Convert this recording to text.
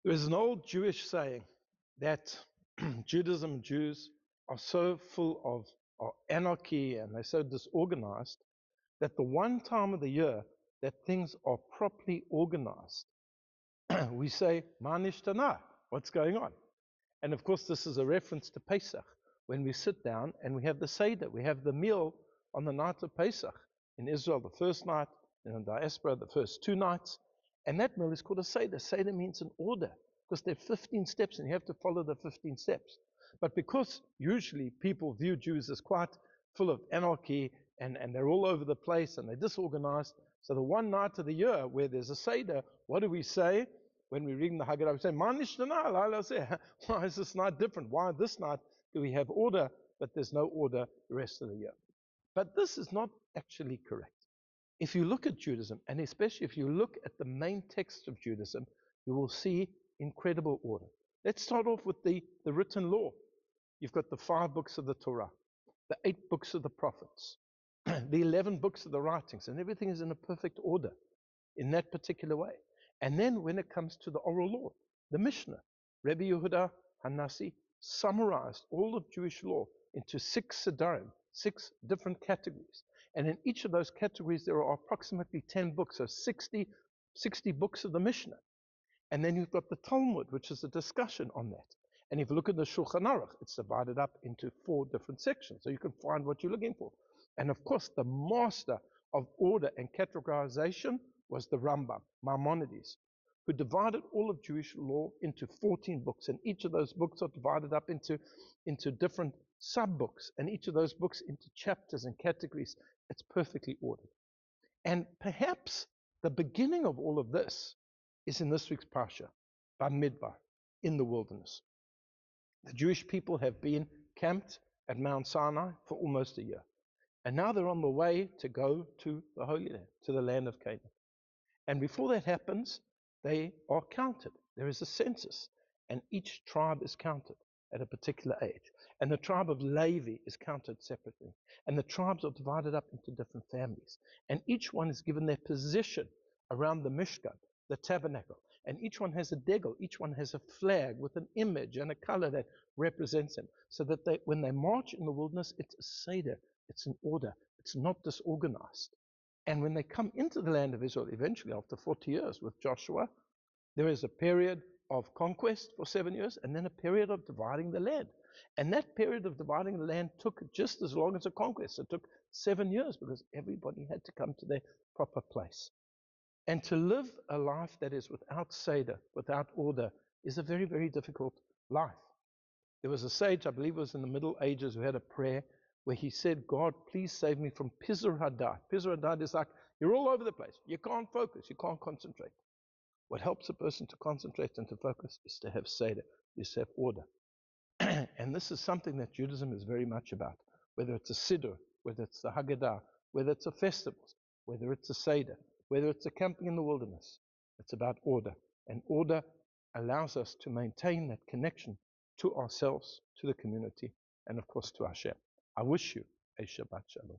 There is an old Jewish saying that Judaism and Jews are so full of anarchy and they're so disorganized that the one time of the year that things are properly organized, we say, Ma nishtana, what's going on? And of course, this is a reference to Pesach, when we sit down and we have the Seder, we have the meal on the night of Pesach. In Israel, the first night, and in diaspora, the first 2 nights. And that meal is called a Seder. Seder means an order, because there are 15 steps and you have to follow the 15 steps. But because usually people view Jews as quite full of anarchy and they're all over the place and they're disorganized, so the one night of the year where there's a Seder, what do we say? When we read in the Haggadah, we say, Ma nishtana, why is this night different? Why this night do we have order, but there's no order the rest of the year? But this is not actually correct. If you look at Judaism, and especially if you look at the main text of Judaism, you will see incredible order. Let's start off with the written law. You've got the 5 books of the Torah, the 8 books of the prophets, the 11 books of the writings, and everything is in a perfect order in that particular way. And then when it comes to the oral law, the Mishnah, Rabbi Yehuda Hanasi summarized all of Jewish law into 6 sedarim, 6 different categories. And in each of those categories, there are approximately 10 books, so 60 books of the Mishnah. And then you've got the Talmud, which is a discussion on that. And if you look at the Shulchan Aruch, it's divided up into 4 different sections, so you can find what you're looking for. And of course, the master of order and categorization was the Rambam, Maimonides, who divided all of Jewish law into 14 books. And each of those books are divided up into different sub-books, and each of those books into chapters and categories. It's perfectly ordered. And perhaps the beginning of all of this is in this week's Parsha, Bamidbar, in the wilderness. The Jewish people have been camped at Mount Sinai for almost a year. And now they're on the way to go to the Holy Land, to the land of Canaan. And before that happens, they are counted. There is a census, and each tribe is counted at a particular age. And the tribe of Levi is counted separately. And the tribes are divided up into different families. And each one is given their position around the Mishkan, the tabernacle. And each one has a degel. Each one has a flag with an image and a color that represents them. So that when they march in the wilderness, it's a seder. It's an order. It's not disorganized. And when they come into the land of Israel, eventually after 40 years with Joshua, there is a period of conquest for 7 years and then a period of dividing the land. And that period of dividing the land took just as long as a conquest. It took 7 years because everybody had to come to their proper place. And to live a life that is without seder, without order, is a very, very difficult life. There was a sage, I believe it was in the Middle Ages, who had a prayer where he said, God, please save me from Pizur Hadat. Pizur Hadat is like, you're all over the place. You can't focus. You can't concentrate. What helps a person to concentrate and to focus is to have seder, is to have order. And this is something that Judaism is very much about, whether it's a siddur, whether it's the Haggadah, whether it's a festivals, whether it's a seder, whether it's a camping in the wilderness. It's about order. And order allows us to maintain that connection to ourselves, to the community, and of course to Hashem. I wish you a Shabbat Shalom.